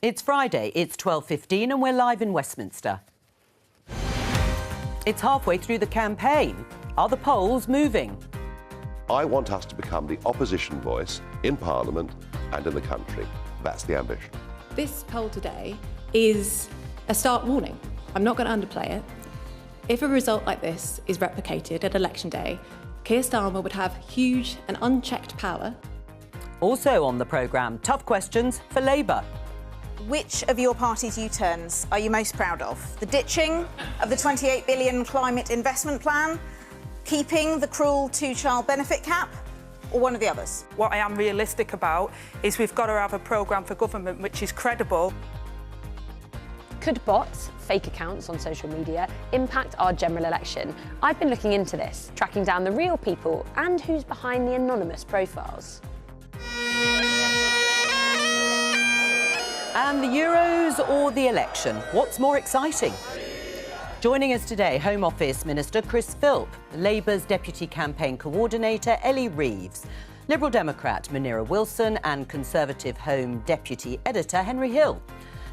It's Friday, it's 12:15 and we're live in Westminster. It's halfway through the campaign. Are the polls moving? I want us to become the opposition voice in Parliament and in the country. That's the ambition. This poll today is a stark warning. I'm not going to underplay it. If a result like this is replicated at election day, Keir Starmer would have huge and unchecked power. Also on the programme, tough questions for Labour. Which of your party's U-turns are you most proud of? The ditching of the £28 billion climate investment plan, keeping the cruel two-child benefit cap, or one of the others? What I am realistic about is we've got to have a programme for government which is credible. Could bots, fake accounts on social media, impact our general election? I've been looking into this, tracking down the real people and who's behind the anonymous profiles. And the Euros or the election? What's more exciting? Joining us today, Home Office Minister Chris Philp, Labour's Deputy Campaign Coordinator Ellie Reeves, Liberal Democrat Munira Wilson and Conservative Home Deputy Editor Henry Hill.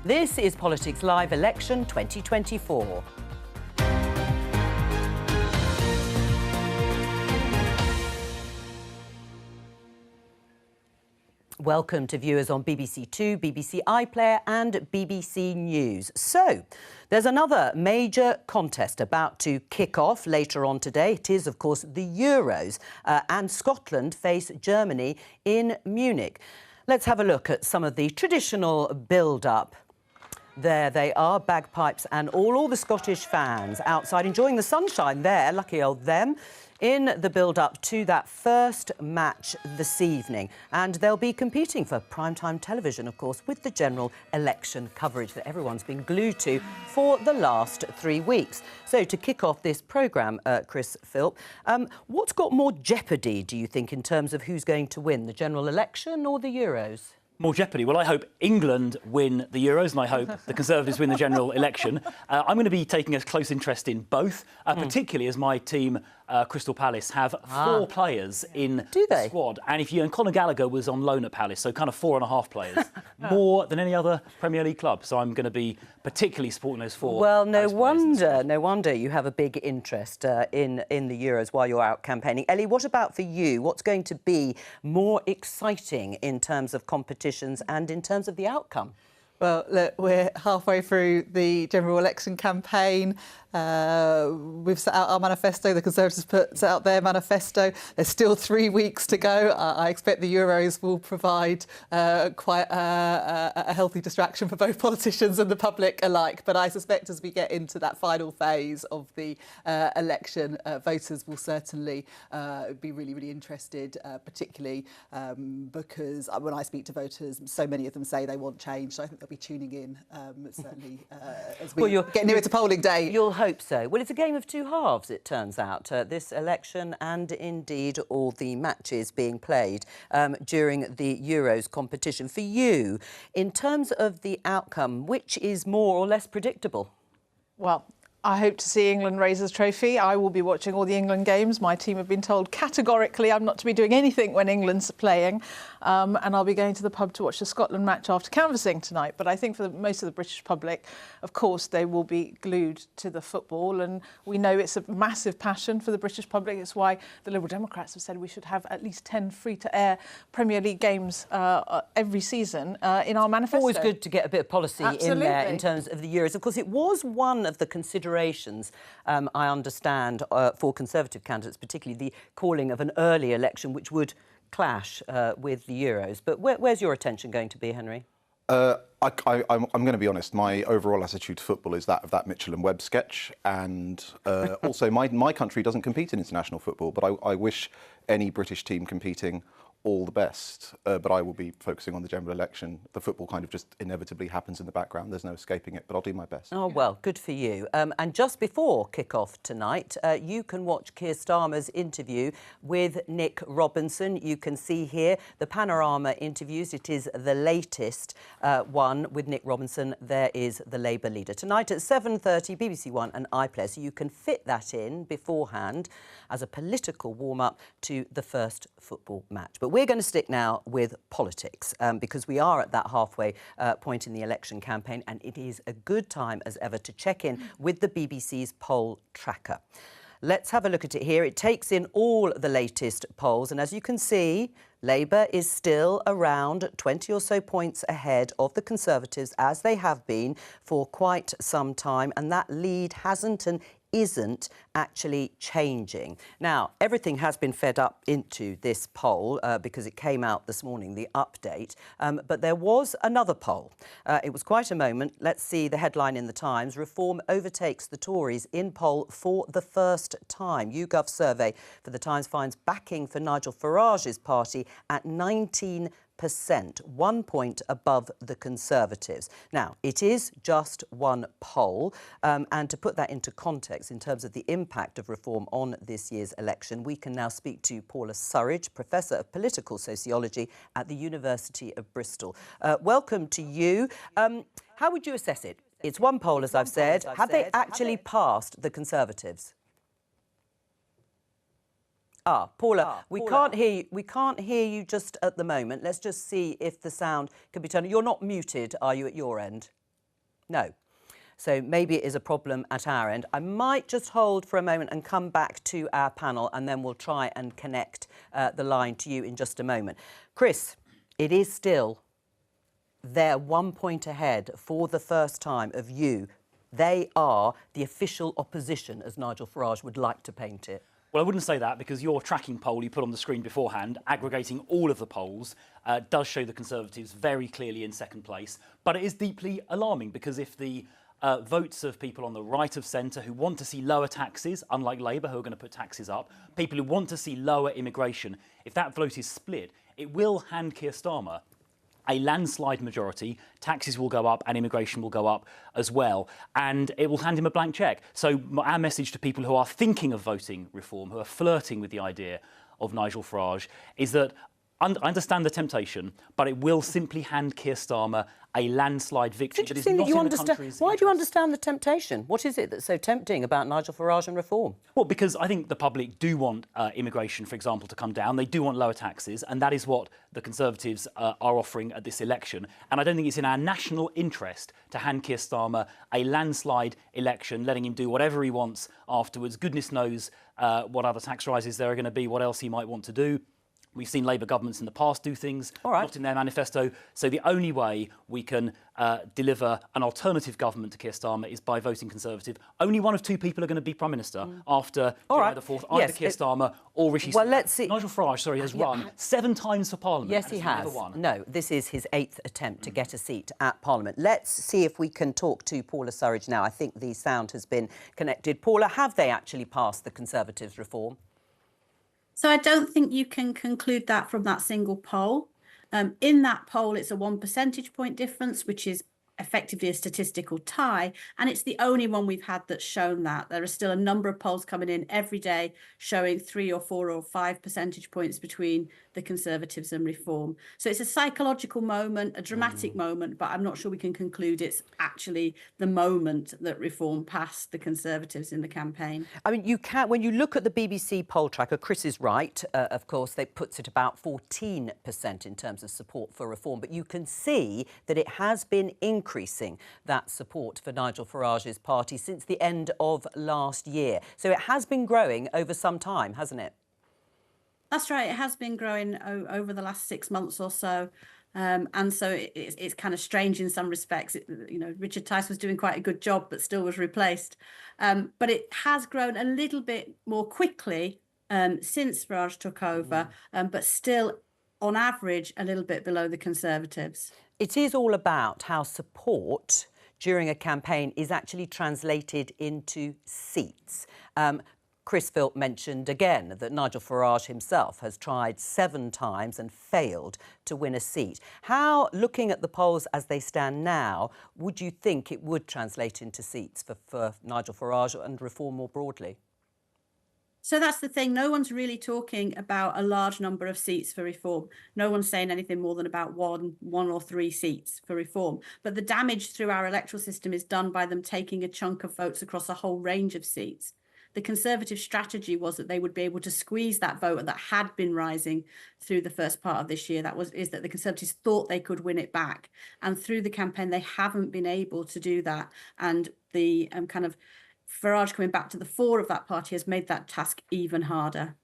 This is Politics Live Election 2024. Welcome to viewers on BBC Two, BBC iPlayer and BBC News. So, there's another major contest about to kick off later on today. It is, of course, the Euros, and Scotland face Germany in Munich. Let's have a look at some of the traditional build-up. There they are, bagpipes and all the Scottish fans outside enjoying the sunshine there, lucky old them, in the build-up to that first match this evening. And they'll be competing for primetime television, of course, with the general election coverage that everyone's been glued to for the last 3 weeks. So to kick off this programme, Chris Philp, what's got more jeopardy, do you think, in terms of who's going to win, the general election or the Euros? More jeopardy? Well, I hope England win the Euros and I hope the Conservatives win the general election. I'm going to be taking a close interest in both, particularly as my team, Crystal Palace, have 4 players in the squad. And Conor Gallagher was on loan at Palace, so kind of 4.5 players, more than any other Premier League club. So I'm going to be particularly supporting those 4. Well, no wonder you have a big interest in the Euros while you're out campaigning. Ellie, what about for you? What's going to be more exciting in terms of competitions and in terms of the outcome? Well, look, we're halfway through the general election campaign. We've set out our manifesto. The Conservatives set out their manifesto. There's still 3 weeks to go. I expect the Euros will provide quite a healthy distraction for both politicians and the public alike. But I suspect as we get into that final phase of the election, voters will certainly be really, really interested, particularly because when I speak to voters, so many of them say they want change. So I think they'll be tuning in, certainly, as we get nearer to polling day. You'll hope so. Well, it's a game of two halves, it turns out, this election and indeed all the matches being played during the Euros competition. For you, in terms of the outcome, which is more or less predictable? Well, I hope to see England raise the trophy. I will be watching all the England games. My team have been told categorically I'm not to be doing anything when England's playing. And I'll be going to the pub to watch the Scotland match after canvassing tonight. But I think for most of the British public, of course, they will be glued to the football. And we know it's a massive passion for the British public. It's why the Liberal Democrats have said we should have at least 10 free-to-air Premier League games every season in our manifesto. Always good to get a bit of policy in there in terms of the Euros. Of course, it was one of the considerations, I understand, for Conservative candidates, particularly the calling of an early election, which would clash with the Euros. But where's your attention going to be, Henry? I'm going to be honest. My overall attitude to football is that of that Mitchell and Webb sketch, and also my country doesn't compete in international football, but I wish any British team competing all the best, but I will be focusing on the general election. The football kind of just inevitably happens in the background. There's no escaping it, but I'll do my best. Oh, well, good for you. And just before kick-off tonight, you can watch Keir Starmer's interview with Nick Robinson. You can see here the Panorama interviews. It is the latest one with Nick Robinson. There is the Labour leader. Tonight at 7:30, BBC One and iPlayer. So you can fit that in beforehand as a political warm-up to the first football match. But we're going to stick now with politics because we are at that halfway point in the election campaign, and it is a good time as ever to check in with the BBC's poll tracker. Let's have a look at it here. It takes in all the latest polls, and as you can see, Labour is still around 20 or so points ahead of the Conservatives, as they have been for quite some time, and that lead hasn't and isn't actually changing. Now, everything has been fed up into this poll because it came out this morning, the update, but there was another poll. It was quite a moment. Let's see the headline in the Times. Reform overtakes the Tories in poll for the first time. YouGov survey for the Times finds backing for Nigel Farage's party at 19%, 1 point above the Conservatives. Now, it is just one poll, and to put that into context in terms of the impact of reform on this year's election, we can now speak to Paula Surridge, Professor of Political Sociology at the University of Bristol. Welcome to you. How would you assess it? It's one poll, as I've said. Have they actually passed the Conservatives? Paula, we can't hear you. We can't hear you just at the moment. Let's just see if the sound can be turned. You're not muted, are you, at your end? No. So maybe it is a problem at our end. I might just hold for a moment and come back to our panel, and then we'll try and connect the line to you in just a moment. Chris, it is still they're 1 point ahead for the first time of you. They are the official opposition, as Nigel Farage would like to paint it. Well, I wouldn't say that, because your tracking poll you put on the screen beforehand, aggregating all of the polls, does show the Conservatives very clearly in second place. But it is deeply alarming, because if the votes of people on the right of centre who want to see lower taxes, unlike Labour, who are going to put taxes up, people who want to see lower immigration, if that vote is split, it will hand Keir Starmer a landslide majority. Taxes will go up and immigration will go up as well, and it will hand him a blank cheque. So our message to people who are thinking of voting reform, who are flirting with the idea of Nigel Farage, is that I understand the temptation, but it will simply hand Keir Starmer a landslide victory. That is not in the country's Why do you understand the temptation? What is it that's so tempting about Nigel Farage and reform? Well, because I think the public do want immigration, for example, to come down. They do want lower taxes, and that is what the Conservatives are offering at this election. And I don't think it's in our national interest to hand Keir Starmer a landslide election, letting him do whatever he wants afterwards. Goodness knows what other tax rises there are going to be, what else he might want to do. We've seen Labour governments in the past do things not in their manifesto. So the only way we can deliver an alternative government to Keir Starmer is by voting Conservative. Only one of two people are going to be Prime Minister after July the 4th, either Keir Starmer or Rishi Sunak. Well, let's see. Nigel Farage, has run 7 times for Parliament. Yes, he has. No, this is his 8th attempt to get a seat at Parliament. Let's see if we can talk to Paula Surridge now. I think the sound has been connected. Paula, have they actually passed the Conservatives' reform? So I don't think you can conclude that from that single poll. In that poll, it's a 1 percentage point difference, which is effectively a statistical tie, and it's the only one we've had that's shown that. There are still a number of polls coming in every day showing 3 or 4 or 5 percentage points between the Conservatives and reform. So it's a psychological moment, a dramatic moment, but I'm not sure we can conclude it's actually the moment that reform passed the Conservatives in the campaign. I mean, you can, when you look at the BBC poll tracker, Chris is right, of course, they puts it about 14% in terms of support for reform, but you can see that it has been increasing that support for Nigel Farage's party since the end of last year. So it has been growing over some time, hasn't it? That's right. It has been growing over the last 6 months or so. And so it's kind of strange in some respects. Richard Tice was doing quite a good job, but still was replaced. But it has grown a little bit more quickly since Farage took over, but still, on average, a little bit below the Conservatives. It is all about how support during a campaign is actually translated into seats. Chris Philp mentioned again that Nigel Farage himself has tried 7 times and failed to win a seat. How, looking at the polls as they stand now, would you think it would translate into seats for Nigel Farage and reform more broadly? So that's the thing. No one's really talking about a large number of seats for reform. No one's saying anything more than about one or 3 seats for reform. But the damage through our electoral system is done by them taking a chunk of votes across a whole range of seats. The Conservative strategy was that they would be able to squeeze that vote that had been rising through the first part of this year. That the Conservatives thought they could win it back. And through the campaign, they haven't been able to do that. And the kind of Farage coming back to the fore of that party has made that task even harder.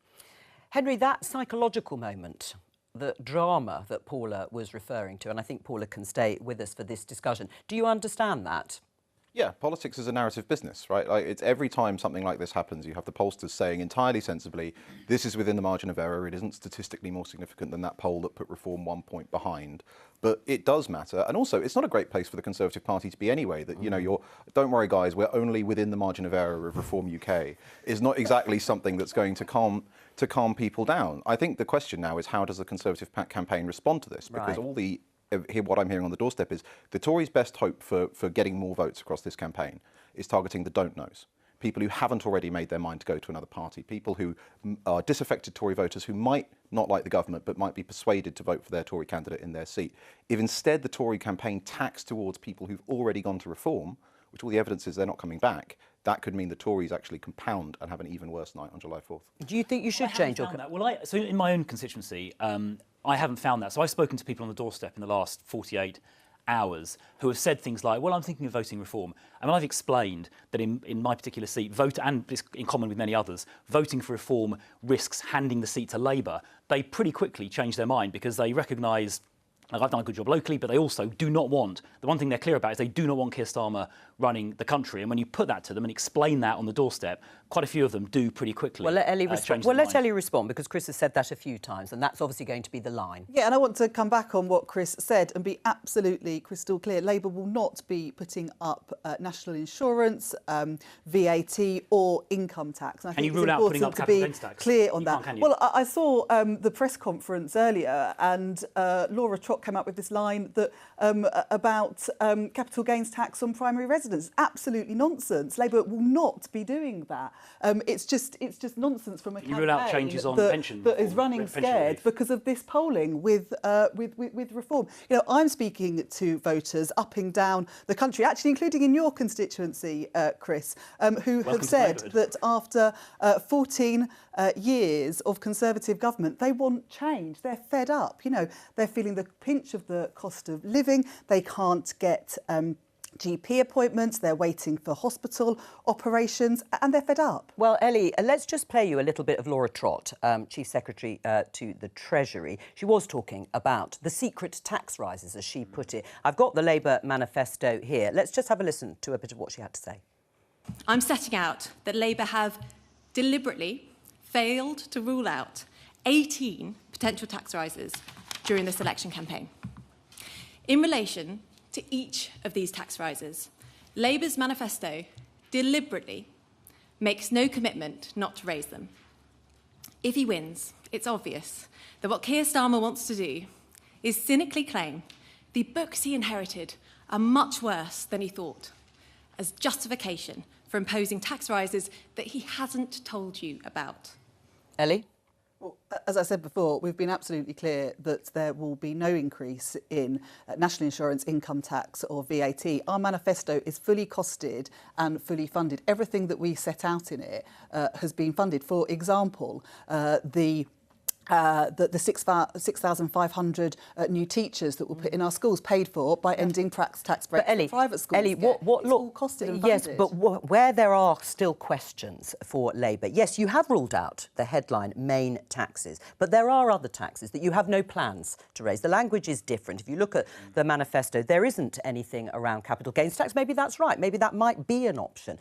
Henry, that psychological moment, the drama that Paula was referring to, and I think Paula can stay with us for this discussion. Do you understand that? Yeah, politics is a narrative business, right? Like, it's every time something like this happens, you have the pollsters saying entirely sensibly, this is within the margin of error. It isn't statistically more significant than that poll that put Reform 1 point behind. But it does matter. And also, it's not a great place for the Conservative Party to be anyway. That, you know, don't worry, guys, we're only within the margin of error of Reform UK is not exactly something that's going to calm people down. I think the question now is, how does the Conservative campaign respond to this? Because what I'm hearing on the doorstep is the Tories' best hope for getting more votes across this campaign is targeting the don't knows. People who haven't already made their mind to go to another party, people who are disaffected Tory voters who might not like the government but might be persuaded to vote for their Tory candidate in their seat. If instead the Tory campaign tacks towards people who've already gone to Reform, which all the evidence is they're not coming back, that could mean the Tories actually compound and have an even worse night on July 4th. Do you think you should change your... So in my own constituency, I haven't found that. So I've spoken to people on the doorstep in the last 48 hours who have said things like, well, I'm thinking of voting Reform. And I've explained that in my particular seat, and in common with many others, voting for Reform risks handing the seat to Labour. They pretty quickly change their mind because they recognise, like, I've done a good job locally, but they also do not want, the one thing they're clear about is they do not want Keir Starmer running the country. And when you put that to them and explain that on the doorstep, quite a few of them do pretty quickly. Well, let Ellie respond. Well, let Ellie respond, because Chris has said that a few times, and that's obviously going to be the line. Yeah, and I want to come back on what Chris said and be absolutely crystal clear. Labour will not be putting up national insurance, VAT or income tax. And I think it's important to be clear on that. Well, I saw the press conference earlier, and Laura Trott came up with this line that about capital gains tax on primary residence. Absolutely nonsense. Labour will not be doing that. It's just nonsense from a campaign rule out changes on pension that is running scared because of this polling with Reform. You know, I'm speaking to voters up and down the country, actually including in your constituency, Chris, who have said that after 14 years of Conservative government, they want change. They're fed up. You know, they're feeling the pinch of the cost of living. They can't get GP appointments, they're waiting for hospital operations, and they're fed up. Well, Ellie, let's just play you a little bit of Laura Trott, Chief Secretary to the Treasury. She was talking about the secret tax rises, as she put it. I've got the Labour manifesto here. Let's just have a listen to a bit of what she had to say. I'm setting out that Labour have deliberately failed to rule out 18 potential tax rises during this election campaign. In relation to each of these tax rises, Labour's manifesto deliberately makes no commitment not to raise them. If he wins, it's obvious that what Keir Starmer wants to do is cynically claim the books he inherited are much worse than he thought, as justification for imposing tax rises that he hasn't told you about. Ellie? Well, as I said before, we've been absolutely clear that there will be no increase in national insurance, income tax or VAT. Our manifesto is fully costed and fully funded. Everything that we set out in it has been funded. For example, the 6,500 new teachers that we'll put in our schools, paid for by ending tax breaks for private schools. Ellie, what all costed and yes, funded. but where there are still questions for Labour, yes, you have ruled out the headline main taxes, but there are other taxes that you have no plans to raise. The language is different. If you look at the manifesto, there isn't anything around capital gains tax. Maybe that's right. Maybe that might be an option.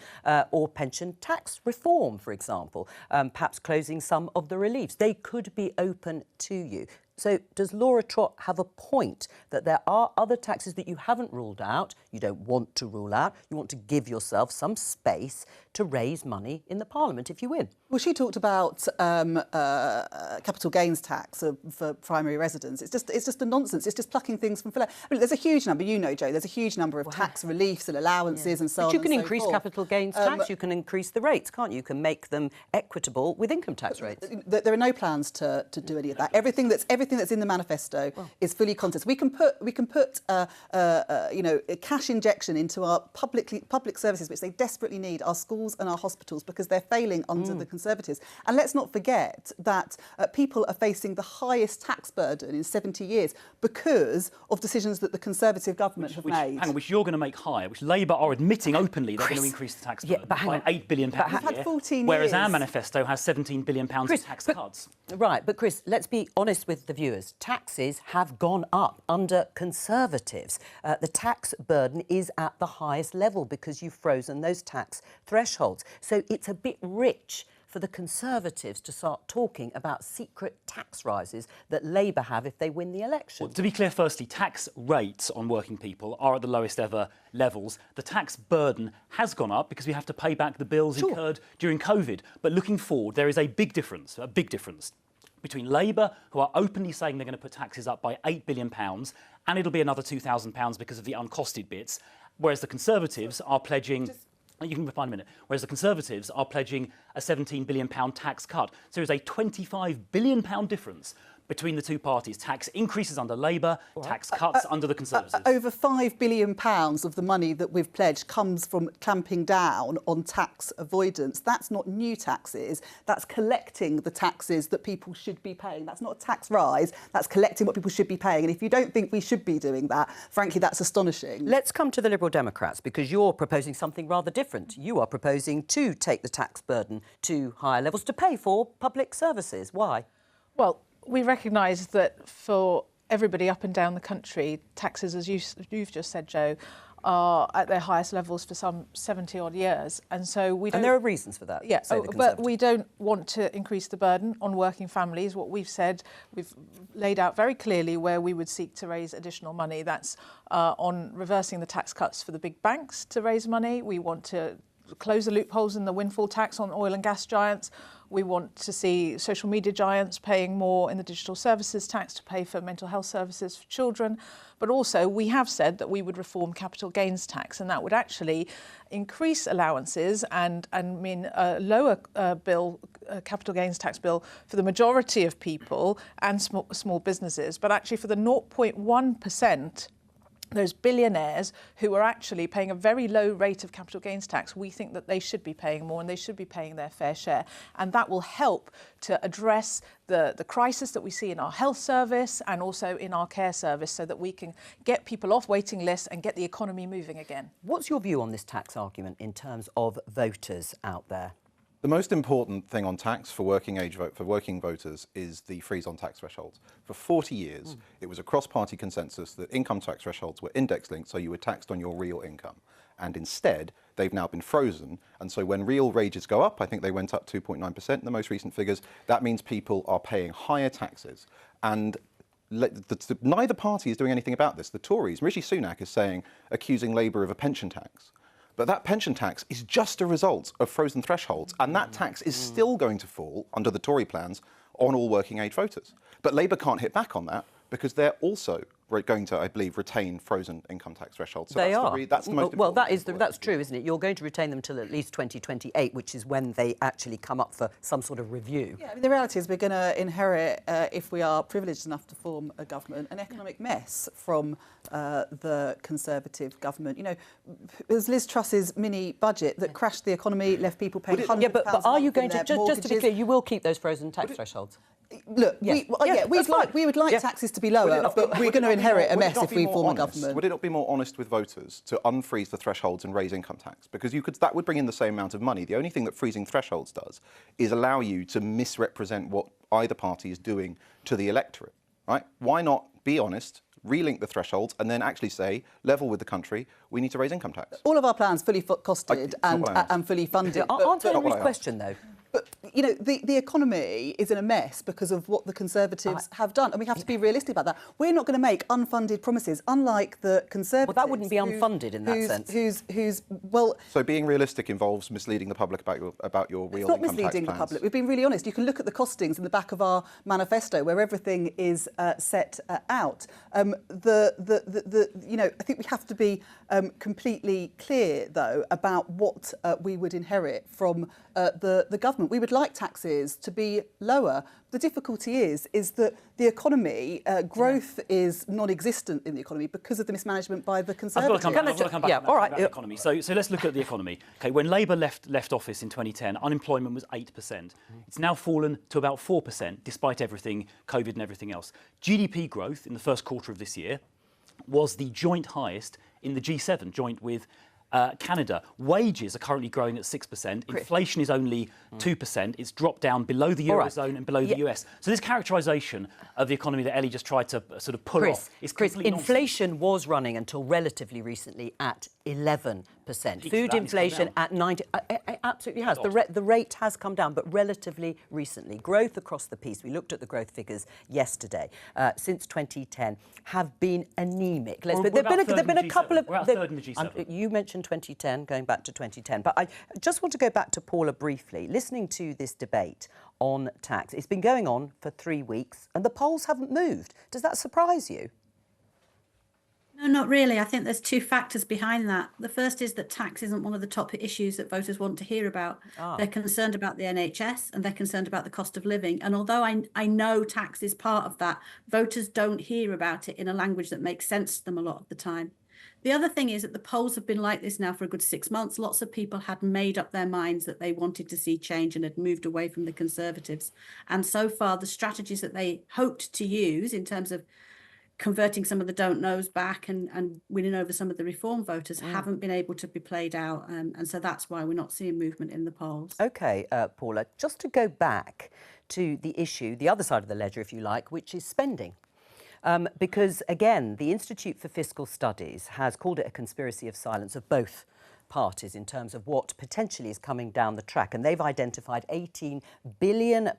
Or pension tax reform, for example. Perhaps closing some of the reliefs. They could be open to you. So does Laura Trott have a point that there are other taxes that you haven't ruled out, you don't want to rule out, you want to give yourself some space to raise money in the Parliament if you win? Well, she talked about capital gains tax for primary residents. It's just a nonsense. It's just plucking things from... I mean, there's a huge number, you know, Jo, there's a huge number of tax reliefs and allowances and so on. But you can increase capital gains tax, you can increase the rates, can't you? You can make them equitable with income tax rates. There are no plans to do any of that. Everything everything that's in the manifesto is fully contested. We can put a cash injection into our public services, which they desperately need, our schools and our hospitals, because they're failing under the Conservatives. And let's not forget that people are facing the highest tax burden in 70 years because of decisions that the Conservative government have made. Hang on, which you're going to make higher, which Labour are admitting openly they're going to increase the tax burden by £8 billion a year, whereas our manifesto has £17 billion of tax cuts. Right, but Chris, let's be honest with the viewers. Taxes have gone up under Conservatives. The tax burden is at the highest level because you've frozen those tax thresholds. So it's a bit rich for the Conservatives to start talking about secret tax rises that Labour have if they win the election. Well, to be clear, firstly, tax rates on working people are at the lowest ever levels. The tax burden has gone up because we have to pay back the bills incurred during COVID. But looking forward, there is a big difference between Labour, who are openly saying they're going to put taxes up by £8 billion, and it'll be another £2,000 because of the uncosted bits, whereas the Conservatives are pledging... You can find a minute. Whereas the Conservatives are pledging a £17 billion tax cut. So there's a £25 billion difference between the two parties. Tax increases under Labour, tax cuts under the Conservatives. Over £5 billion of the money that we've pledged comes from clamping down on tax avoidance. That's not new taxes. That's collecting the taxes that people should be paying. That's not a tax rise. That's collecting what people should be paying. And if you don't think we should be doing that, frankly, that's astonishing. Let's come to the Liberal Democrats, because you're proposing something rather different. You are proposing to take the tax burden to higher levels to pay for public services. Why? Well, we recognise that for everybody up and down the country, taxes, as you've just said, Jo, are at their highest levels for some 70-odd years. And so we don't... And there are reasons for that. Yeah, but we don't want to increase the burden on working families. What we've said, we've laid out very clearly where we would seek to raise additional money. That's on reversing the tax cuts for the big banks to raise money. We want to close the loopholes in the windfall tax on oil and gas giants. We want to see social media giants paying more in the digital services tax to pay for mental health services for children. But also, we have said that we would reform capital gains tax, and that would actually increase allowances and mean a lower capital gains tax bill for the majority of people and small businesses. But actually, for the 0.1%, those billionaires who are actually paying a very low rate of capital gains tax, we think that they should be paying more and they should be paying their fair share. And that will help to address the crisis that we see in our health service and also in our care service, so that we can get people off waiting lists and get the economy moving again. What's your view on this tax argument in terms of voters out there? The most important thing on tax for working voters is the freeze on tax thresholds. For 40 years, it was a cross-party consensus that income tax thresholds were index-linked, so you were taxed on your real income. And instead, they've now been frozen. And so when real wages go up, I think they went up 2.9% in the most recent figures, that means people are paying higher taxes. And neither party is doing anything about this. The Tories, Rishi Sunak is accusing Labour of a pension tax. But that pension tax is just a result of frozen thresholds, and that tax is still going to fall, under the Tory plans, on all working age voters. But Labour can't hit back on that because they're also going to, I believe, retain frozen income tax thresholds. So that's the most important. That's true, isn't it? You're going to retain them till at least 2028, which is when they actually come up for some sort of review. Yeah, I mean, the reality is we're going to inherit, if we are privileged enough to form a government, an economic mess from the Conservative government. You know, it was Liz Truss's mini budget that crashed the economy, left people paying £100 Yeah, but are you going to, just to be mortgages. clear, you will keep those frozen tax thresholds? Look, we would like taxes to be lower, but we're going to inherit a mess if we form a government. Would it not be more honest with voters to unfreeze the thresholds and raise income tax? Because that would bring in the same amount of money. The only thing that freezing thresholds does is allow you to misrepresent what either party is doing to the electorate, right? Why not be honest, relink the thresholds, and then actually say, level with the country, we need to raise income tax? All of our plans fully costed and fully funded. Answer Henry's question, though. But, you know, the economy is in a mess because of what the Conservatives have done, and we have to be realistic about that. We're not going to make unfunded promises, unlike the Conservatives. Well, that wouldn't be unfunded in that sense. So being realistic involves misleading the public about your real income tax plans. It's not misleading the public. We've been really honest. You can look at the costings in the back of our manifesto, where everything is set out. You know, I think we have to be completely clear, though, about what we would inherit from the government. We would like taxes to be lower. The difficulty is that the economy, growth is non-existent in the economy because of the mismanagement by the Conservatives. I've got to come back to the economy. So let's look at the economy. Okay, when Labour left office in 2010, unemployment was 8%. It's now fallen to about 4%, despite everything, COVID and everything else. GDP growth in the first quarter of this year was the joint highest in the G7, joint with Canada. Wages are currently growing at 6%. Inflation is only 2%. It's dropped down below the Eurozone and below the US. So this characterisation of the economy that Ellie just tried to sort of pull off is completely nonsense. Inflation was running until relatively recently at 11%. Food inflation at 90%. It absolutely has. The rate has come down, but relatively recently. Growth across the piece, we looked at the growth figures yesterday, since 2010, have been anemic. There've been a couple of... We're at third in the G7. You mentioned 2010, going back to 2010, but I just want to go back to Paula briefly. Listening to this debate on tax, it's been going on for 3 weeks and the polls haven't moved. Does that surprise you? No, not really. I think there's two factors behind that. The first is that tax isn't one of the top issues that voters want to hear about. They're concerned about the NHS and they're concerned about the cost of living. And although I know tax is part of that, voters don't hear about it in a language that makes sense to them a lot of the time. The other thing is that the polls have been like this now for a good 6 months. Lots of people had made up their minds that they wanted to see change and had moved away from the Conservatives. And so far, the strategies that they hoped to use in terms of converting some of the don't knows back and winning over some of the reform voters haven't been able to be played out. And so that's why we're not seeing movement in the polls. OK, Paula, just to go back to the issue, the other side of the ledger, if you like, which is spending. Because, again, the Institute for Fiscal Studies has called it a conspiracy of silence of both parties in terms of what potentially is coming down the track. And they've identified £18 billion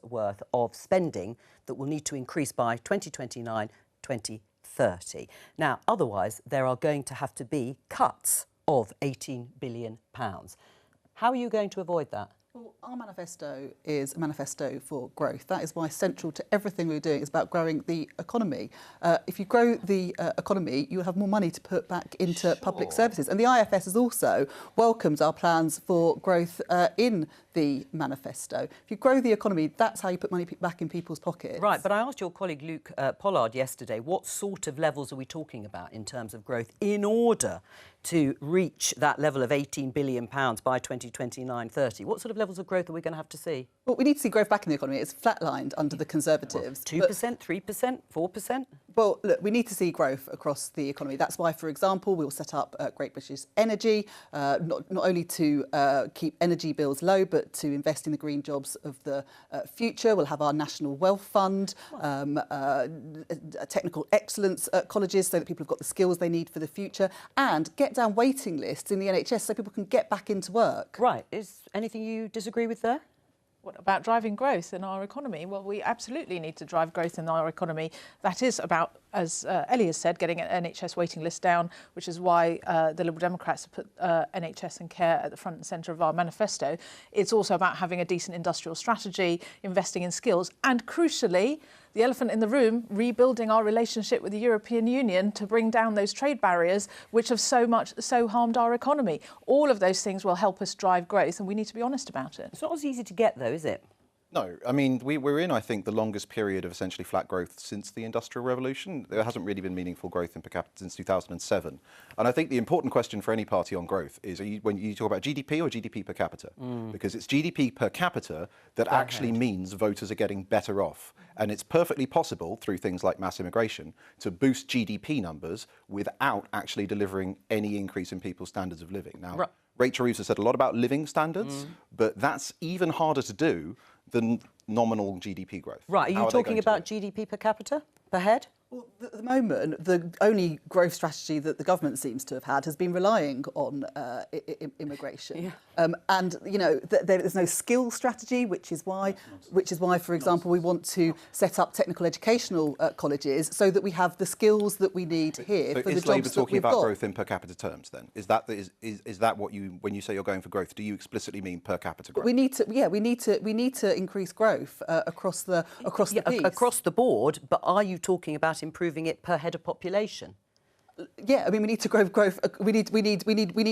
worth of spending that will need to increase by 2029, 2030. Now, otherwise, there are going to have to be cuts of £18 billion. How are you going to avoid that? Well, our manifesto is a manifesto for growth. That is why central to everything we're doing is about growing the economy. If you grow the economy, you'll have more money to put back into public services. And the IFS has also welcomed our plans for growth in the manifesto. If you grow the economy, that's how you put money back in people's pockets. Right, but I asked your colleague Luke Pollard yesterday, what sort of levels are we talking about in terms of growth in order to reach that level of £18 billion by 2029-30? What sort of levels of growth are we going to have to see? Well, we need to see growth back in the economy. It's flatlined under the Conservatives. 2%, 3%, 4%? Well, look, we need to see growth across the economy. That's why, for example, we'll set up Great British Energy, not only to keep energy bills low, but to invest in the green jobs of the future. We'll have our National Wealth Fund, technical excellence colleges so that people have got the skills they need for the future, and get down waiting lists in the NHS so people can get back into work. Right. Is anything you disagree with there? What about driving growth in our economy? Well, we absolutely need to drive growth in our economy. That is about, as Ellie has said, getting an NHS waiting list down, which is why the Liberal Democrats have put NHS and care at the front and centre of our manifesto. It's also about having a decent industrial strategy, investing in skills, and crucially, the elephant in the room, rebuilding our relationship with the European Union to bring down those trade barriers which have so harmed our economy. All of those things will help us drive growth, and we need to be honest about it. It's not as easy to get, though, is it? No, I mean, we're in, I think, the longest period of essentially flat growth since the Industrial Revolution. There hasn't really been meaningful growth in per capita since 2007. And I think the important question for any party on growth is, when you talk about GDP or GDP per capita? Because it's GDP per capita that actually means voters are getting better off. And it's perfectly possible, through things like mass immigration, to boost GDP numbers without actually delivering any increase in people's standards of living. Now, Rachel Reeves has said a lot about living standards, but that's even harder to do than nominal GDP growth. Right, are you talking about GDP per capita, per head? Well, at the moment, the only growth strategy that the government seems to have had has been relying on immigration. And, you know, there's no skill strategy, which is why, for example, we want to set up technical educational colleges so that we have the skills that we need here for the jobs that we've got. Is Labour talking about growth in per capita terms, then? Is that what you, when you say you're going for growth, do you explicitly mean per capita growth? We need to increase growth across the piece. Across the board, but are you talking about improving it per head of population? Yeah, I mean, we need to grow growth. We need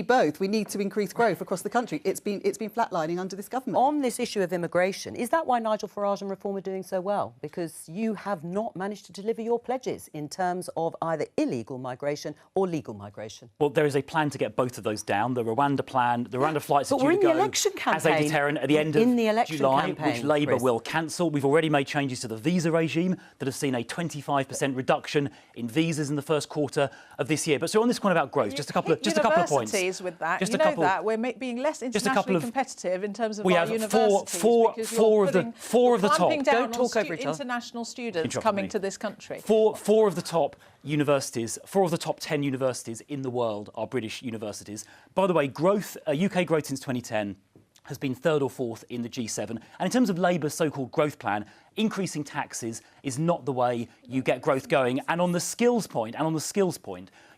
both. We need to increase growth across the country. It's been flatlining under this government. On this issue of immigration, is that why Nigel Farage and Reform are doing so well? Because you have not managed to deliver your pledges in terms of either illegal migration or legal migration. Well, there is a plan to get both of those down. The Rwanda plan, the Rwanda flights are due to go as a deterrent at the end of July, which Labour will cancel. We've already made changes to the visa regime that have seen a 25% reduction in visas in the first quarter of this year. But so on this point about growth, just a couple of points. With that, just that we're being less internationally competitive in terms of our universities. Four of the top. Don't talk over each other. International students coming to this country. Four of the top universities, 4 of the top 10 universities in the world are British universities. By the way, growth, UK growth since 2010 has been 3rd or 4th in the G7. And in terms of Labour's so-called growth plan, increasing taxes is not the way you get growth going. And on the skills point,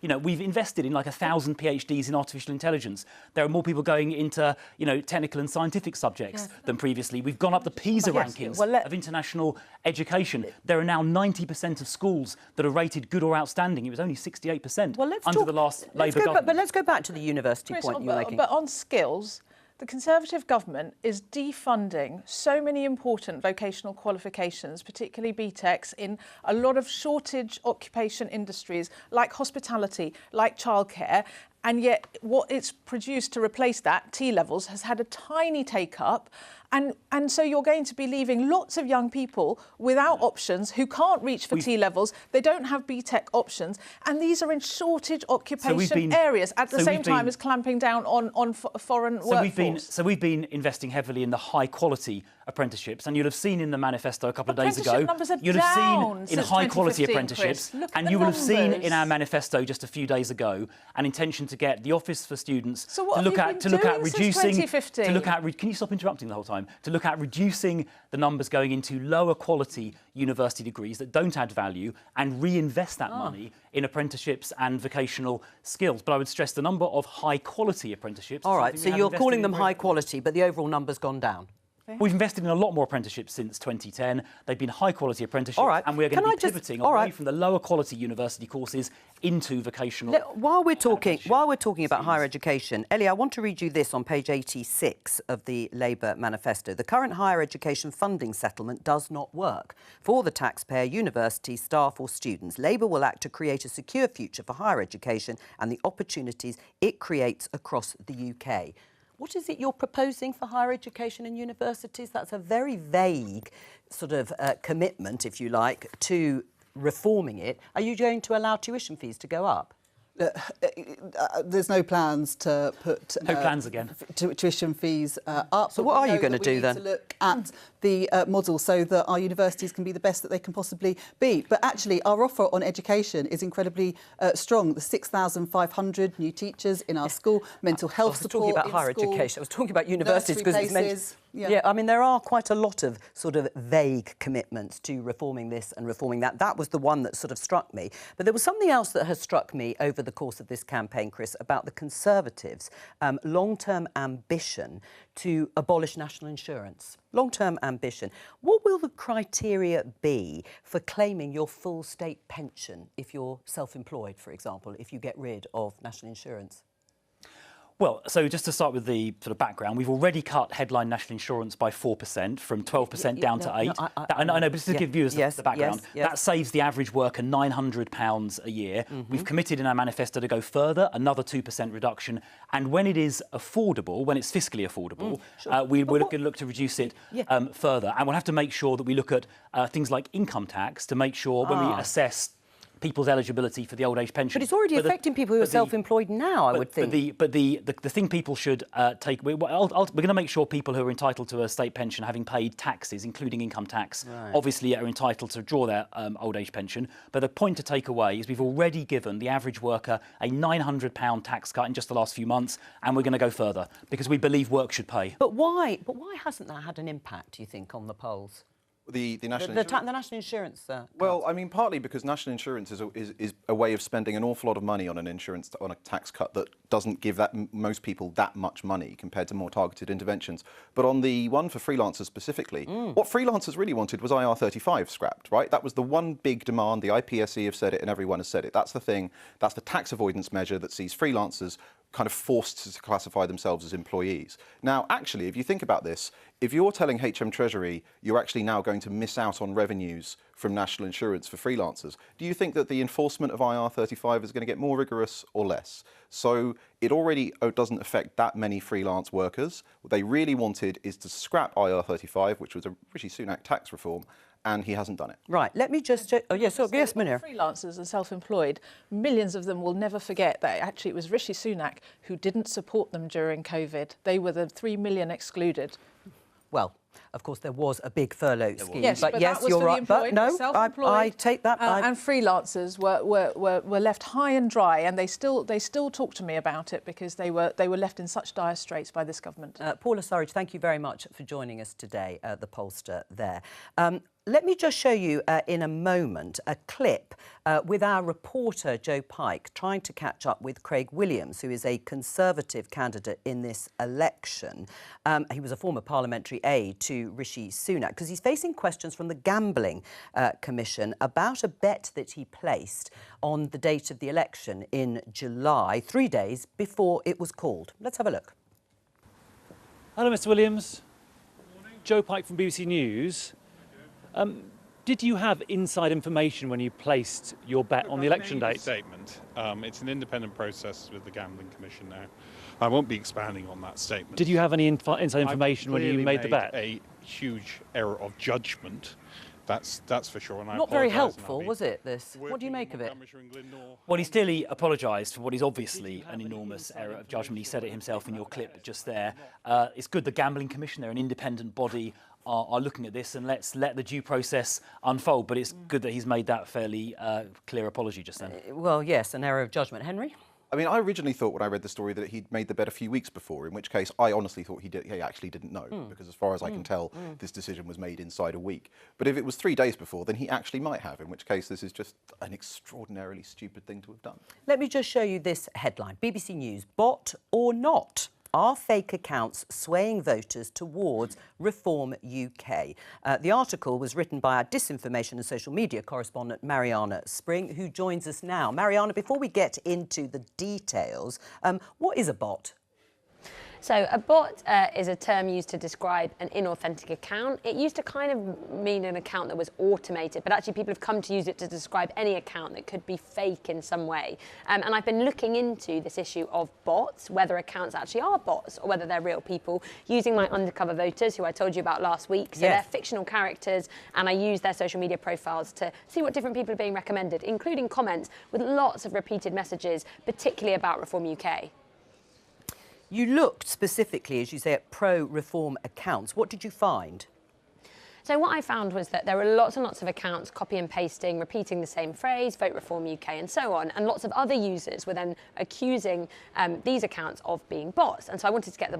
you know, we've invested in like 1,000 PhDs in artificial intelligence. There are more people going into, you know, technical and scientific subjects than previously. We've gone up the PISA rankings of international education. There are now 90% of schools that are rated good or outstanding. It was only 68% under the last Labour government. But let's go back to the university Chris, point you're making. But on skills, the Conservative government is defunding so many important vocational qualifications, particularly BTECs, in a lot of shortage occupation industries like hospitality, like childcare. And yet what it's produced to replace that, T-levels, has had a tiny take-up. And so you're going to be leaving lots of young people without options who can't reach for T-levels. They don't have BTEC options. And these are in shortage occupation areas at the same time as clamping down on foreign workforce. So we've been investing heavily in the high-quality apprenticeships. And you'll have seen in the Manifesto a couple of days ago, you'll have seen in high-quality apprenticeships. And you will have seen in our manifesto just a few days ago an intention to get the Office for Students to look at reducing. Can you stop interrupting the whole time? To look at reducing the numbers going into lower quality university degrees that don't add value and reinvest that money in apprenticeships and vocational skills. But I would stress the number of high quality apprenticeships. All right, so you're calling them high quality, but the overall number's gone down. We've invested in a lot more apprenticeships since 2010. They've been high-quality apprenticeships, and we're going to be pivoting away from the lower-quality university courses into vocational. While we're talking about higher education, Ellie, I want to read you this on page 86 of the Labour Manifesto. The current higher education funding settlement does not work for the taxpayer, university, staff or students. Labour will act to create a secure future for higher education and the opportunities it creates across the UK. What is it you're proposing for higher education and universities? That's a very vague sort of commitment, if you like, to reforming it. Are you going to allow tuition fees to go up? There's no plans to put tuition fees up. So what are you going to do then? To look at the model so that our universities can be the best that they can possibly be. But actually, our offer on education is incredibly strong. The 6,500 new teachers in our school, mental health support. I was talking about higher education. I was talking about universities because it's mentioned. Yeah, I mean, there are quite a lot of sort of vague commitments to reforming this and reforming that. That was the one that sort of struck me. But there was something else that has struck me over the course of this campaign, Chris, about the Conservatives' long-term ambition to abolish national insurance. Long-term ambition. What will the criteria be for claiming your full state pension if you're self-employed, for example, if you get rid of national insurance? Well, so just to start with the sort of background, we've already cut headline national insurance by 4%, from 12% down to 8%. I know, but just to give viewers the background, that saves the average worker £900 a year. We've committed in our manifesto to go further, another 2% reduction. And when it is affordable, when it's fiscally affordable, we're going to look to reduce it further. And we'll have to make sure that we look at things like income tax to make sure when we assess people's eligibility for the old age pension. But it's already affecting people who are self-employed now, I would think. But the thing people should take... We're going to make sure people who are entitled to a state pension, having paid taxes, including income tax, obviously are entitled to draw their old age pension. But the point to take away is we've already given the average worker a £900 tax cut in just the last few months, and we're going to go further because we believe work should pay. But why hasn't that had an impact, do you think, on the polls? The national the national insurance. Well, I mean, partly because national insurance is a way of spending an awful lot of money on an on a tax cut that doesn't give most people that much money compared to more targeted interventions. But on the one for freelancers specifically, what freelancers really wanted was IR35 scrapped, right? That was the one big demand. The IPSE have said it, and everyone has said it. That's the thing. That's the tax avoidance measure that sees freelancers kind of forced to classify themselves as employees. Now, actually, if you think about this, if you're telling HM Treasury you're actually now going to miss out on revenues from national insurance for freelancers, do you think that the enforcement of IR35 is going to get more rigorous or less? So it already doesn't affect that many freelance workers. What they really wanted is to scrap IR35, which was a Rishi Sunak tax reform, and he hasn't done it. Right, let me just check. Oh, yes, yes, Munir. Freelancers and self-employed, millions of them will never forget that actually it was Rishi Sunak who didn't support them during COVID. They were the 3 million excluded. Well, of course, there was a big furlough scheme. Yes, but yes, that was you're for right. the employed, But no, self-employed, I take that. And freelancers were left high and dry, and they still talk to me about it because they were left in such dire straits by this government. Paula Surridge, thank you very much for joining us today, the pollster there. Let me just show you in a moment a clip with our reporter Jo Pike trying to catch up with Craig Williams, who is a Conservative candidate in this election. He was a former parliamentary aide to Rishi Sunak because he's facing questions from the Gambling Commission about a bet that he placed on the date of the election in July, 3 days before it was called. Let's have a look. Hello, Mr. Williams. Good morning. Jo Pike from BBC News. Did you have inside information when you placed your bet on the election date? Statement. It's an independent process with the Gambling Commission now. I won't be expanding on that statement. Did you have any inside information when you made the bet? A huge error of judgment. That's for sure. And Not very helpful, was it, this? What do you make of it? Well, he's clearly apologised for what is obviously an enormous error of judgment. He said it himself in your clip just there. It's good the Gambling Commission, they're an independent body, are looking at this, and let's let the due process unfold. But it's good that he's made that fairly clear apology just then. Well, yes, an error of judgment. Henry? I mean, I originally thought when I read the story that he'd made the bet a few weeks before, in which case I honestly thought he actually didn't know, because as far as I can tell, this decision was made inside a week. But if it was 3 days before, then he actually might have, in which case this is just an extraordinarily stupid thing to have done. Let me just show you this headline. BBC News, bot or not? Are fake accounts swaying voters towards Reform UK? The article was written by our disinformation and social media correspondent, Mariana Spring, who joins us now. Mariana, before we get into the details, what is a bot? So a bot is a term used to describe an inauthentic account. It used to kind of mean an account that was automated, but actually people have come to use it to describe any account that could be fake in some way. And I've been looking into this issue of bots, whether accounts actually are bots or whether they're real people, using my undercover voters, who I told you about last week. So they're fictional characters, and I use their social media profiles to see what different people are being recommended, including comments with lots of repeated messages, particularly about Reform UK. You looked specifically, as you say, at pro-reform accounts. What did you find? So what I found was that there were lots and lots of accounts copy and pasting, repeating the same phrase, Vote Reform UK and so on, and lots of other users were then accusing these accounts of being bots. And so I wanted to get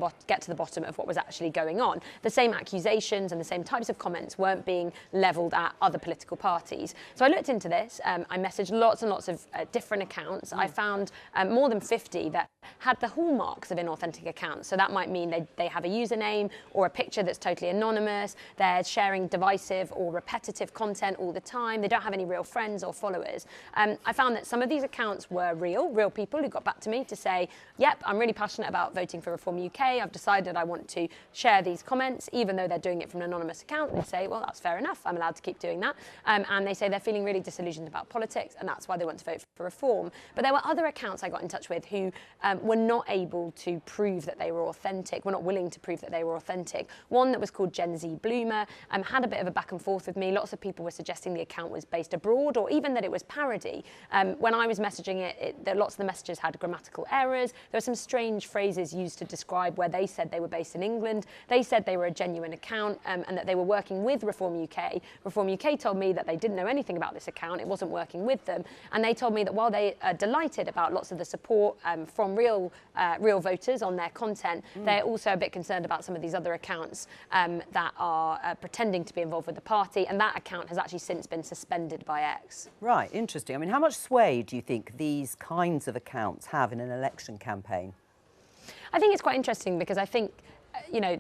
to the bottom of what was actually going on. The same accusations and the same types of comments weren't being levelled at other political parties. So I looked into this, I messaged lots and lots of different accounts. I found more than 50 that had the hallmarks of inauthentic accounts. So that might mean they have a username or a picture that's totally anonymous, they're sharing divisive or repetitive content all the time, they don't have any real friends or followers. I found that some of these accounts were real people who got back to me to say, yep, I'm really passionate about voting for Reform UK, I've decided I want to share these comments, even though they're doing it from an anonymous account. They say, well, that's fair enough, I'm allowed to keep doing that. And they say they're feeling really disillusioned about politics, and that's why they want to vote for reform. But there were other accounts I got in touch with who were not able to prove that they were authentic, were not willing to prove that they were authentic. One that was called Gen Z Bloomer had a bit of a back and forth with me. Lots of people were suggesting the account was based abroad, or even that it was parody. When I was messaging lots of the messages had grammatical errors. There were some strange phrases used to describe where they said they were based in England. They said they were a genuine account and that they were working with Reform UK. Reform UK told me that they didn't know anything about this account. It wasn't working with them. And they told me that while they are delighted about lots of the support from real voters on their content, they're also a bit concerned about some of these other accounts that are pretending pretending to be involved with the party, and that account has actually since been suspended by X. Right, interesting. I mean, how much sway do you think these kinds of accounts have in an election campaign? I think it's quite interesting because I think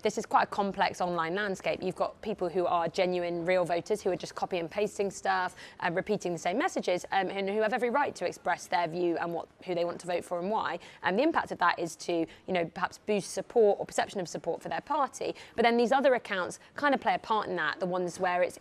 this is quite a complex online landscape. You've got people who are genuine, real voters who are just copy and pasting stuff and repeating the same messages and who have every right to express their view and who they want to vote for and why. And the impact of that is to, perhaps boost support or perception of support for their party. But then these other accounts kind of play a part in that, the ones where it's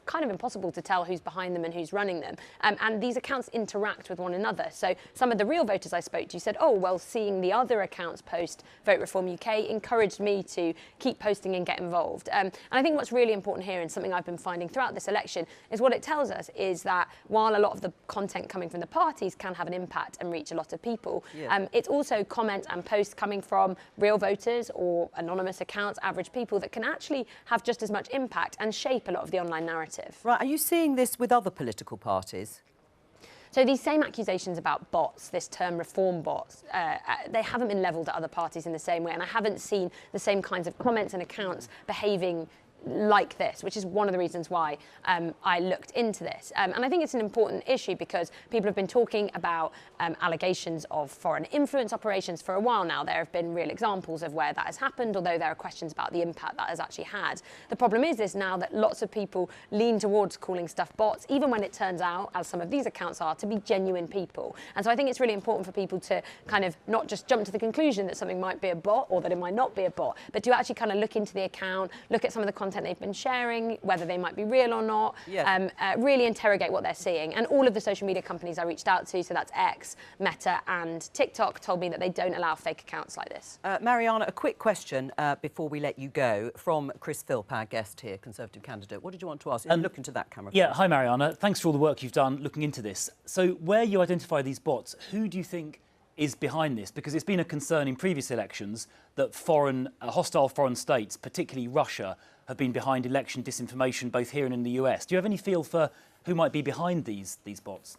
kind of impossible to tell who's behind them and who's running them. And these accounts interact with one another. So some of the real voters I spoke to said, oh, well, seeing the other accounts post Vote Reform UK encouraged me to keep posting and get involved. And I think what's really important here, and something I've been finding throughout this election, is what it tells us is that while a lot of the content coming from the parties can have an impact and reach a lot of people, it's also comments and posts coming from real voters or anonymous accounts, average people, that can actually have just as much impact and shape a lot of the online narrative. Right, are you seeing this with other political parties? So these same accusations about bots, this term reform bots, they haven't been levelled at other parties in the same way, and I haven't seen the same kinds of comments and accounts behaving like this, which is one of the reasons why I looked into this. And I think it's an important issue because people have been talking about allegations of foreign influence operations for a while now. There have been real examples of where that has happened, although there are questions about the impact that has actually had. The problem is now that lots of people lean towards calling stuff bots, even when it turns out, as some of these accounts are, to be genuine people. And so I think it's really important for people to kind of not just jump to the conclusion that something might be a bot or that it might not be a bot, but to actually kind of look into the account, look at some of the content they've been sharing, whether they might be real or not, really interrogate what they're seeing. And all of the social media companies I reached out to, so that's X, Meta and TikTok, told me that they don't allow fake accounts like this. Mariana, a quick question before we let you go from Chris Philp, our guest here, Conservative candidate. What did you want to ask? Look into that camera. Yeah, hi Mariana. Thanks for all the work you've done looking into this. So where you identify these bots, who do you think is behind this? Because it's been a concern in previous elections that hostile foreign states, particularly Russia, have been behind election disinformation both here and in the US. Do you have any feel for who might be behind these bots?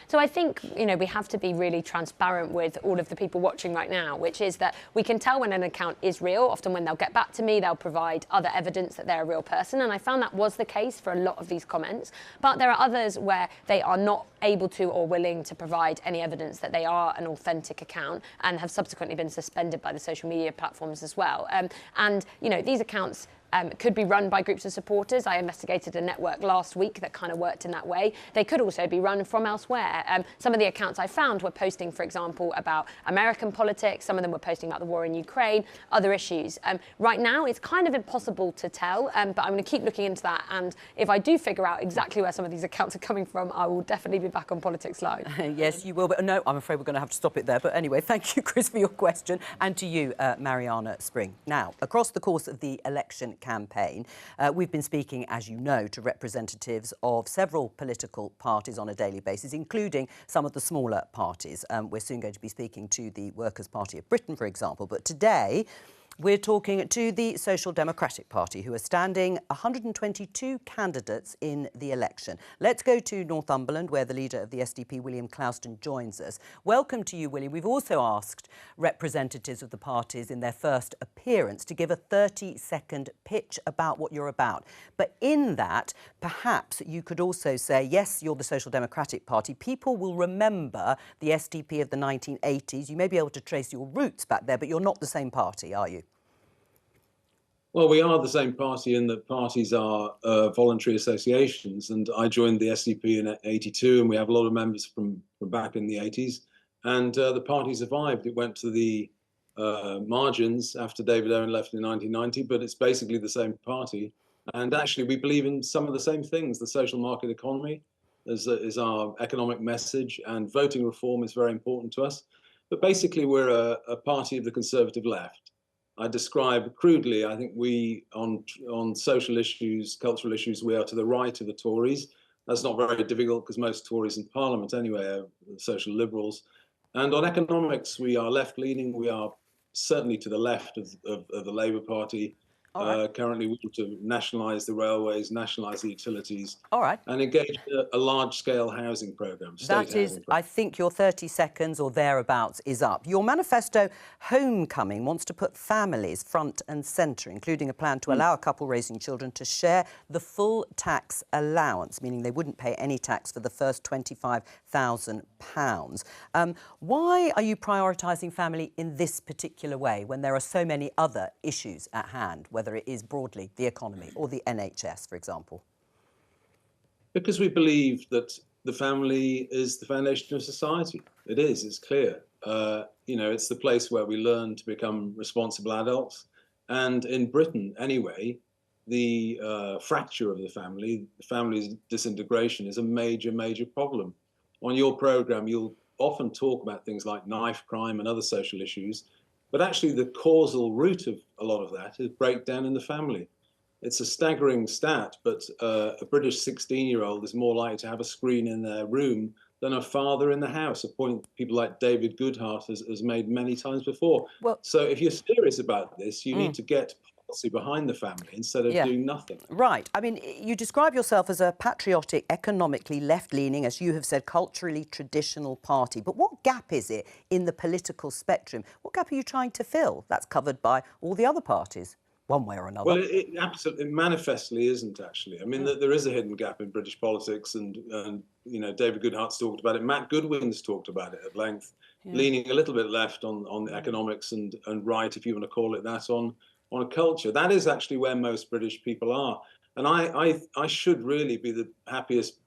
So I think, we have to be really transparent with all of the people watching right now, which is that we can tell when an account is real. Often when they'll get back to me, they'll provide other evidence that they're a real person. And I found that was the case for a lot of these comments. But there are others where they are not able to or willing to provide any evidence that they are an authentic account and have subsequently been suspended by the social media platforms as well. And these accounts could be run by groups of supporters. I investigated a network last week that kind of worked in that way. They could also be run from elsewhere. Some of the accounts I found were posting, for example, about American politics. Some of them were posting about the war in Ukraine, other issues. Right now, it's kind of impossible to tell, but I'm going to keep looking into that. And if I do figure out exactly where some of these accounts are coming from, I will definitely be back on Politics Live. Yes, you will. But no, I'm afraid we're going to have to stop it there. But anyway, thank you, Chris, for your question. And to you, Mariana Spring. Now, across the course of the election campaign, we've been speaking, as you know, to representatives of several political parties on a daily basis, including some of the smaller parties. We're soon going to be speaking to the Workers' Party of Britain, for example. But today, we're talking to the Social Democratic Party, who are standing 122 candidates in the election. Let's go to Northumberland, where the leader of the SDP, William Clouston, joins us. Welcome to you, William. We've also asked representatives of the parties in their first appearance to give a 30-second pitch about what you're about. But in that, perhaps you could also say, yes, you're the Social Democratic Party. People will remember the SDP of the 1980s. You may be able to trace your roots back there, but you're not the same party, are you? Well, we are the same party in that parties are voluntary associations, and I joined the SDP in '82, and we have a lot of members from back in the '80s. And the party survived. It went to the margins after David Owen left in 1990, but it's basically the same party. And actually, we believe in some of the same things. The social market economy is our economic message, and voting reform is very important to us. But basically, we're a party of the conservative left. I describe crudely, I think we, on social issues, cultural issues, we are to the right of the Tories. That's not very difficult because most Tories in Parliament anyway are social liberals. And on economics, we are left-leaning. We are certainly to the left of the Labour Party. Currently, we want to nationalise the railways, nationalise the utilities, All right. and engage a large-scale housing programme. That is, I think your 30 seconds or thereabouts is up. Your manifesto, Homecoming, wants to put families front and centre, including a plan to allow a couple raising children to share the full tax allowance, meaning they wouldn't pay any tax for the first £25,000. Why are you prioritising family in this particular way when there are so many other issues at hand, whether it is broadly the economy or the NHS, for example? Because we believe that the family is the foundation of society. It is, it's clear. You know, it's the place where we learn to become responsible adults. And in Britain, anyway, the fracture of the family's disintegration is a major, major problem. On your programme, you'll often talk about things like knife crime and other social issues, but actually the causal root of a lot of that is breakdown in the family. It's a staggering stat, but a British 16-year-old is more likely to have a screen in their room than a father in the house, a point people like David Goodhart has made many times before. Well, so if you're serious about this, you need to get policy behind the family instead of doing nothing. Right. I mean, you describe yourself as a patriotic, economically left-leaning, as you have said, culturally traditional party. But what gap is it in the political spectrum? What gap are you trying to fill? That's covered by all the other parties, one way or another. Well, it absolutely, manifestly isn't, actually. I mean, there is a hidden gap in British politics, and you know, David Goodhart's talked about it. Matt Goodwin's talked about it at length, leaning a little bit left on economics and right, if you want to call it that, on culture. That is actually where most British people are. And I should really be the happiest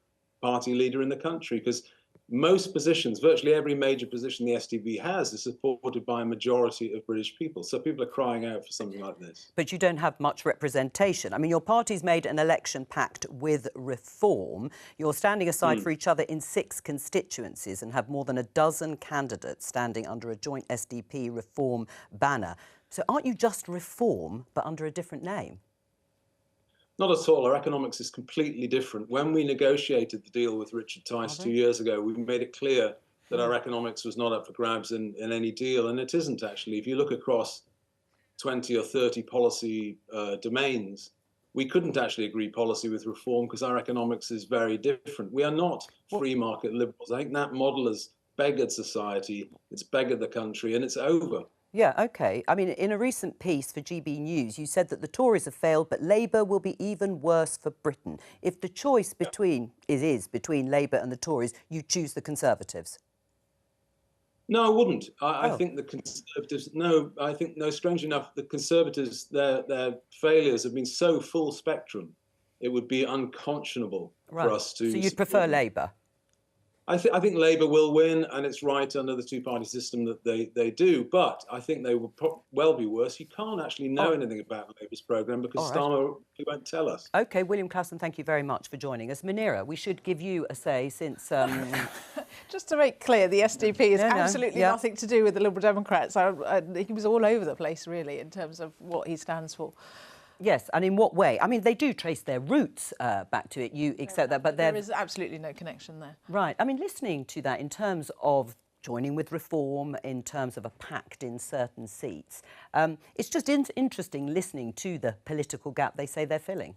party leader in the country, because most positions, virtually every major position the SDB has, is supported by a majority of British people. So people are crying out for something like this. But you don't have much representation. I mean, your party's made an election pact with Reform. You're standing aside for each other in 6 constituencies and have more than a dozen candidates standing under a joint SDP Reform banner. So aren't you just Reform, but under a different name? Not at all. Our economics is completely different. When we negotiated the deal with Richard Tice 2 years ago, we made it clear that our economics was not up for grabs in any deal, and it isn't, actually. If you look across 20 or 30 policy domains, we couldn't actually agree policy with Reform because our economics is very different. We are not free market liberals. I think that model has beggared society, it's beggared the country, and it's over. Yeah, OK. I mean, in a recent piece for GB News, you said that the Tories have failed, but Labour will be even worse for Britain. If the choice is between Labour and the Tories, you choose the Conservatives. No, I wouldn't. I think the Conservatives... No, I think, no, strangely enough, the Conservatives, their failures have been so full spectrum, it would be unconscionable for us to... So you'd prefer Labour? I think Labour will win, and it's right under the two-party system that they do. But I think they will well be worse. You can't actually know anything about Labour's programme because Starmer won't tell us. OK, William Clausen, thank you very much for joining us. Munira, we should give you a say since... Just to make clear, the SDP has absolutely nothing to do with the Liberal Democrats. He was all over the place, really, in terms of what he stands for. Yes, and in what way? I mean, they do trace their roots back to it. You accept that, but there is absolutely no connection there. Right. I mean, listening to that in terms of joining with Reform, in terms of a pact in certain seats, it's just interesting listening to the political gap they say they're filling.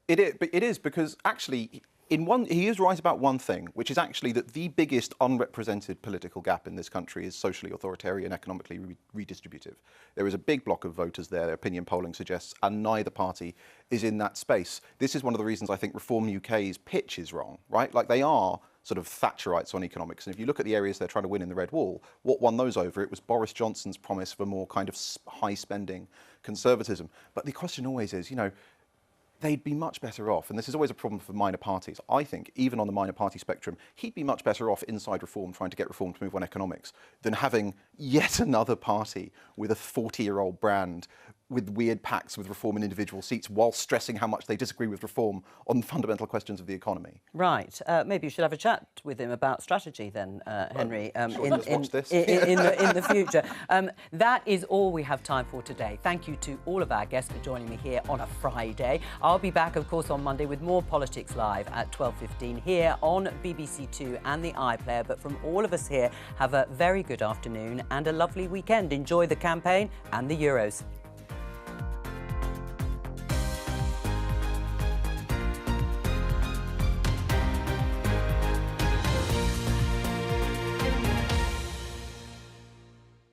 It is because actually... he is right about one thing, which is actually that the biggest unrepresented political gap in this country is socially authoritarian, economically redistributive. There is a big block of voters there, opinion polling suggests, and neither party is in that space. This is one of the reasons I think Reform UK's pitch is wrong, right? Like, they are sort of Thatcherites on economics. And if you look at the areas they're trying to win in the Red Wall, what won those over? It was Boris Johnson's promise for more kind of high-spending conservatism. But the question always is, you know, they'd be much better off, and this is always a problem for minor parties. I think, even on the minor party spectrum, he'd be much better off inside Reform, trying to get Reform to move on economics, than having yet another party with a 40-year-old brand, with weird pacts with Reform in individual seats, while stressing how much they disagree with Reform on fundamental questions of the economy. Right. Maybe you should have a chat with him about strategy then, Henry, let's watch this. in the future. That is all we have time for today. Thank you to all of our guests for joining me here on a Friday. I'll be back, of course, on Monday with more Politics Live at 12:15 here on BBC Two and the iPlayer. But from all of us here, have a very good afternoon and a lovely weekend. Enjoy the campaign and the Euros.